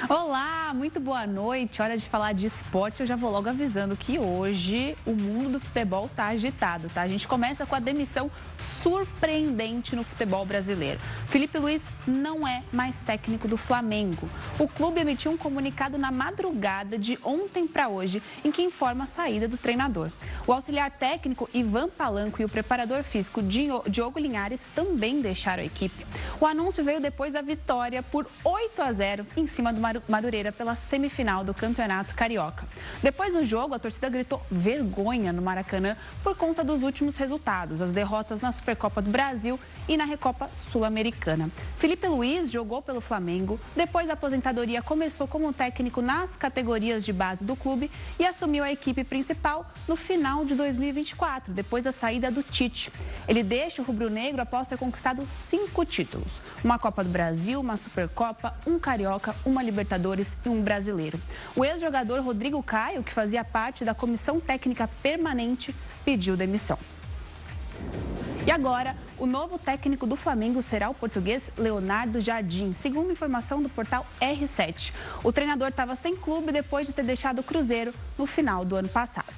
Olá, muito boa noite. Hora de falar de esporte. Eu já vou logo avisando que hoje o mundo do futebol tá agitado, tá? A gente começa com a demissão surpreendente no futebol brasileiro. Felipe Luiz não é mais técnico do Flamengo. O clube emitiu um comunicado na madrugada de ontem para hoje, em que informa a saída do treinador. O auxiliar técnico Ivan Palanco e o preparador físico Diogo Linhares também deixaram a equipe. O anúncio veio depois da vitória por 8-0 em cima do Madureira pela semifinal do Campeonato Carioca. Depois do jogo, a torcida gritou vergonha no Maracanã por conta dos últimos resultados, as derrotas na Supercopa do Brasil e na Recopa Sul-Americana. Felipe Luiz jogou pelo Flamengo, depois da aposentadoria começou como técnico nas categorias de base do clube e assumiu a equipe principal no final de 2024, depois da saída do Tite. Ele deixa o rubro-negro após ter conquistado 5 títulos: uma Copa do Brasil, uma Supercopa, um Carioca, uma Libertadores e um Brasileiro. O ex-jogador Rodrigo Caio, que fazia parte da comissão técnica permanente, pediu demissão. E agora, o novo técnico do Flamengo será o português Leonardo Jardim, segundo informação do portal R7. O treinador estava sem clube depois de ter deixado o Cruzeiro no final do ano passado.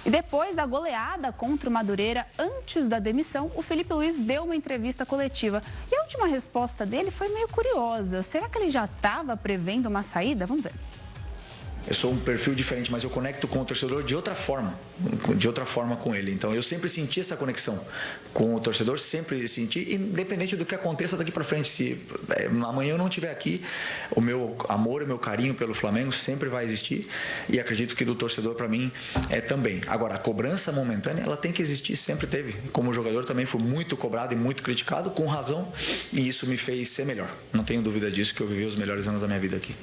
E depois da goleada contra o Madureira, antes da demissão, o Felipe Luiz deu uma entrevista coletiva. E a última resposta dele foi meio curiosa. Será que ele já estava prevendo uma saída? Vamos ver. Eu sou um perfil diferente, mas eu conecto com o torcedor de outra forma com ele. Então eu sempre senti essa conexão com o torcedor, sempre senti, independente do que aconteça daqui para frente. Se amanhã eu não estiver aqui, o meu amor, o meu carinho pelo Flamengo sempre vai existir, e acredito que do torcedor para mim também. Agora, a cobrança momentânea, ela tem que existir, sempre teve. Como jogador também fui muito cobrado e muito criticado, com razão, e isso me fez ser melhor. Não tenho dúvida disso, que eu vivi os melhores anos da minha vida aqui.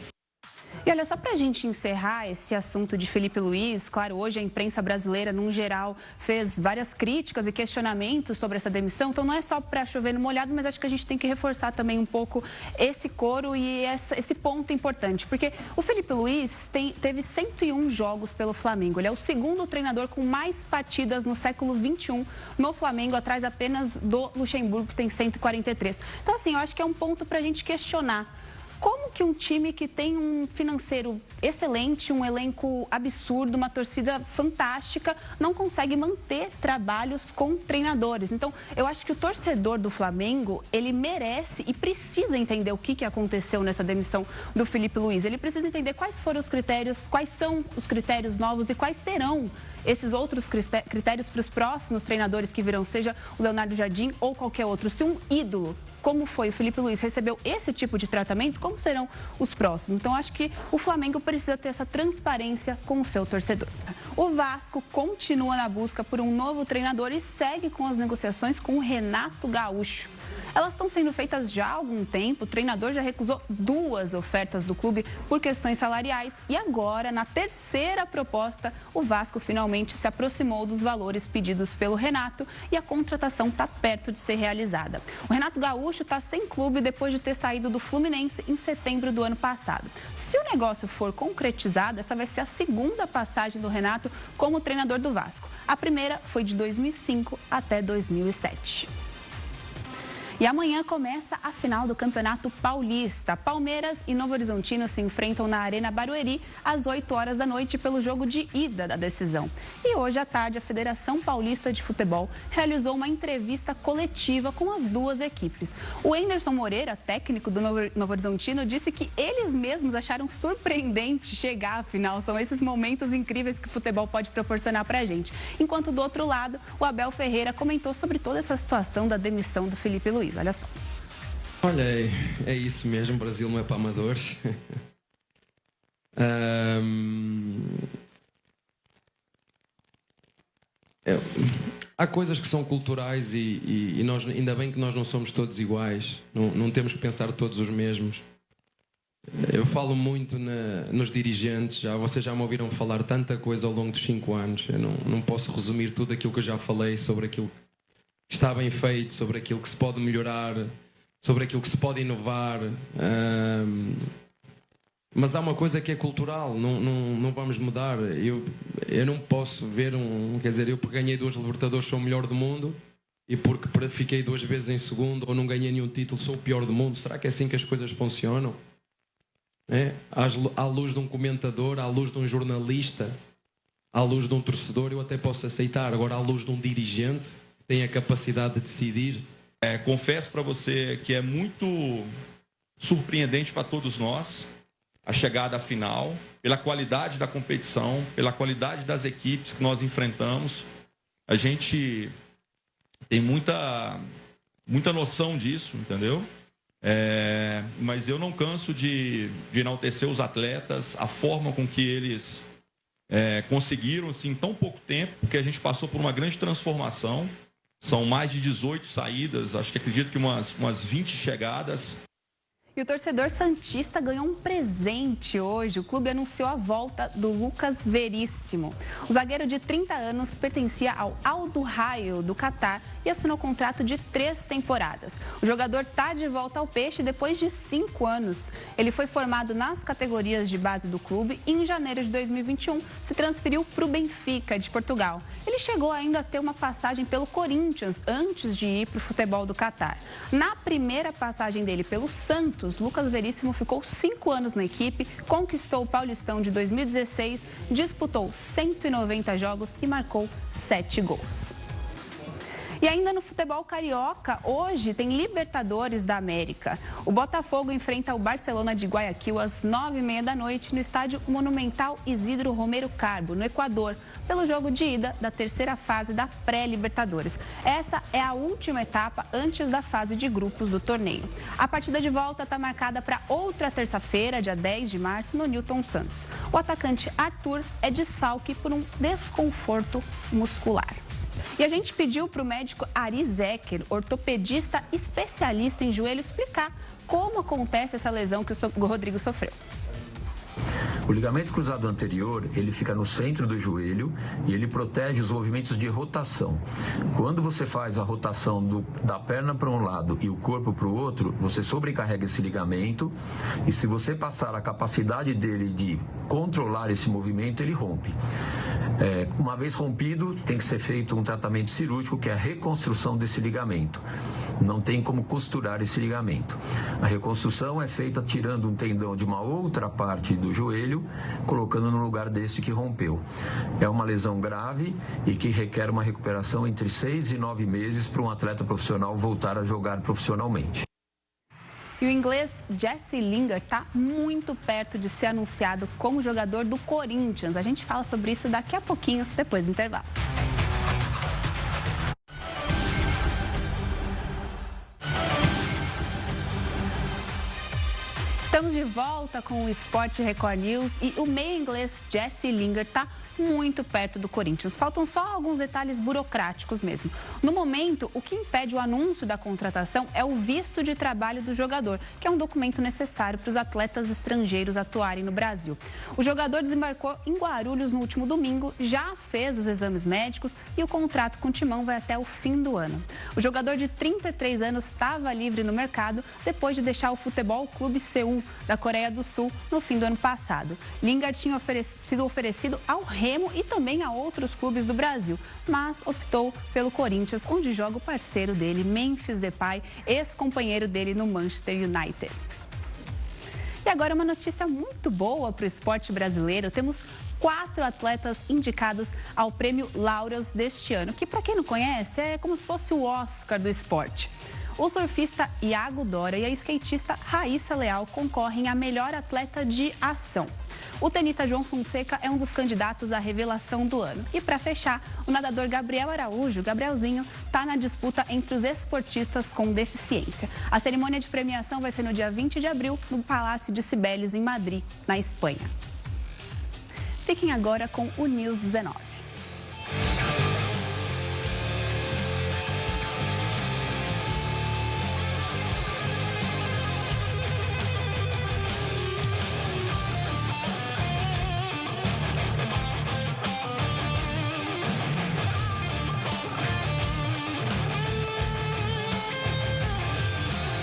E olha, só para a gente encerrar esse assunto de Felipe Luiz, claro, hoje a imprensa brasileira, num geral, fez várias críticas e questionamentos sobre essa demissão, então não é só para chover no molhado, mas acho que a gente tem que reforçar também um pouco esse coro e esse ponto importante, porque o Felipe Luiz teve 101 jogos pelo Flamengo, ele é o segundo treinador com mais partidas no século XXI no Flamengo, atrás apenas do Luxemburgo, que tem 143. Então, assim, eu acho que é um ponto para a gente questionar. Como que um time que tem um financeiro excelente, um elenco absurdo, uma torcida fantástica, não consegue manter trabalhos com treinadores? Então, eu acho que o torcedor do Flamengo, ele merece e precisa entender o que aconteceu nessa demissão do Felipe Luiz. Ele precisa entender quais foram os critérios, quais são os critérios novos e quais serão esses outros critérios para os próximos treinadores que virão, seja o Leonardo Jardim ou qualquer outro. Se um ídolo, como foi o Felipe Luiz, recebeu esse tipo de tratamento, como serão os próximos? Então, acho que o Flamengo precisa ter essa transparência com o seu torcedor. O Vasco continua na busca por um novo treinador e segue com as negociações com o Renato Gaúcho. Elas estão sendo feitas já há algum tempo, o treinador já recusou 2 ofertas do clube por questões salariais e agora, na terceira proposta, o Vasco finalmente se aproximou dos valores pedidos pelo Renato e a contratação está perto de ser realizada. O Renato Gaúcho está sem clube depois de ter saído do Fluminense em setembro do ano passado. Se o negócio for concretizado, essa vai ser a segunda passagem do Renato como treinador do Vasco. A primeira foi de 2005 até 2007. E amanhã começa a final do Campeonato Paulista. Palmeiras e Novo Horizontino se enfrentam na Arena Barueri às 8 horas da noite pelo jogo de ida da decisão. E hoje à tarde, a Federação Paulista de Futebol realizou uma entrevista coletiva com as duas equipes. O Enderson Moreira, técnico do Novo Horizontino, disse que eles mesmos acharam surpreendente chegar à final. São esses momentos incríveis que o futebol pode proporcionar pra gente. Enquanto do outro lado, o Abel Ferreira comentou sobre toda essa situação da demissão do Felipe Luiz. Olha só. Olha, é isso mesmo, o Brasil não é para amadores. Há coisas que são culturais e nós, ainda bem que nós não somos todos iguais, não temos que pensar todos os mesmos. Eu falo muito nos dirigentes, vocês já me ouviram falar tanta coisa ao longo dos 5 anos, eu não posso resumir tudo aquilo que eu já falei sobre aquilo que está bem feito, sobre aquilo que se pode melhorar, sobre aquilo que se pode inovar, mas há uma coisa que é cultural, não vamos mudar. Eu não posso ver quer dizer, eu porque ganhei 2 Libertadores sou o melhor do mundo e porque fiquei 2 vezes em segundo ou não ganhei nenhum título sou o pior do mundo. Será que é assim que as coisas funcionam? né? À luz de um comentador, à luz de um jornalista, à luz de um torcedor, eu até posso aceitar. Agora, à luz de um dirigente que tem a capacidade de decidir. Confesso para você que é muito surpreendente para todos nós a chegada à final, pela qualidade da competição, pela qualidade das equipes que nós enfrentamos. A gente tem muita noção disso, entendeu? Mas eu não canso de enaltecer os atletas, a forma com que eles conseguiram, assim, em tão pouco tempo, porque a gente passou por uma grande transformação. São mais de 18 saídas, acredito que umas 20 chegadas. E o torcedor santista ganhou um presente hoje. O clube anunciou a volta do Lucas Veríssimo. O zagueiro de 30 anos pertencia ao Al Duhail do Catar e assinou contrato de 3 temporadas. O jogador está de volta ao Peixe depois de 5 anos. Ele foi formado nas categorias de base do clube e em janeiro de 2021 se transferiu para o Benfica de Portugal. Ele chegou ainda a ter uma passagem pelo Corinthians antes de ir para o futebol do Catar. Na primeira passagem dele pelo Santos, Lucas Veríssimo ficou 5 anos na equipe, conquistou o Paulistão de 2016, disputou 190 jogos e marcou 7 gols. E ainda no futebol carioca, hoje tem Libertadores da América. O Botafogo enfrenta o Barcelona de Guayaquil às 9h30 da noite no estádio Monumental Isidro Romero Carbo, no Equador, pelo jogo de ida da terceira fase da pré-Libertadores. Essa é a última etapa antes da fase de grupos do torneio. A partida de volta está marcada para outra terça-feira, dia 10 de março, no Newton Santos. O atacante Arthur é desfalque por um desconforto muscular. E a gente pediu para o médico Ari Zecker, ortopedista especialista em joelho, explicar como acontece essa lesão que o Rodrigo sofreu. O ligamento cruzado anterior, ele fica no centro do joelho e ele protege os movimentos de rotação. Quando você faz a rotação da perna para um lado e o corpo para o outro, você sobrecarrega esse ligamento e se você passar a capacidade dele de controlar esse movimento, ele rompe. Uma vez rompido, tem que ser feito um tratamento cirúrgico, que é a reconstrução desse ligamento. Não tem como costurar esse ligamento. A reconstrução é feita tirando um tendão de uma outra parte do joelho, colocando no lugar desse que rompeu. É uma lesão grave e que requer uma recuperação entre 6 e 9 meses para um atleta profissional voltar a jogar profissionalmente. E o inglês Jesse Lingard está muito perto de ser anunciado como jogador do Corinthians. A gente fala sobre isso daqui a pouquinho, depois do intervalo. Estamos de volta com o Esporte Record News e o meia inglês Jesse Lingard está muito perto do Corinthians. Faltam só alguns detalhes burocráticos mesmo. No momento, o que impede o anúncio da contratação é o visto de trabalho do jogador, que é um documento necessário para os atletas estrangeiros atuarem no Brasil. O jogador desembarcou em Guarulhos no último domingo, já fez os exames médicos e o contrato com o Timão vai até o fim do ano. O jogador de 33 anos estava livre no mercado depois de deixar o Futebol Clube Seul da Coreia do Sul no fim do ano passado. Lingard tinha sido oferecido ao Remo e também a outros clubes do Brasil, mas optou pelo Corinthians, onde joga o parceiro dele, Memphis Depay, ex-companheiro dele no Manchester United. E agora uma notícia muito boa para o esporte brasileiro. Temos 4 atletas indicados ao Prêmio Laureus deste ano, que, para quem não conhece, é como se fosse o Oscar do esporte. O surfista Iago Dora e a skatista Raíssa Leal concorrem a melhor atleta de ação. O tenista João Fonseca é um dos candidatos à revelação do ano. E para fechar, o nadador Gabriel Araújo, Gabrielzinho, está na disputa entre os esportistas com deficiência. A cerimônia de premiação vai ser no dia 20 de abril, no Palácio de Cibeles, em Madrid, na Espanha. Fiquem agora com o News 19.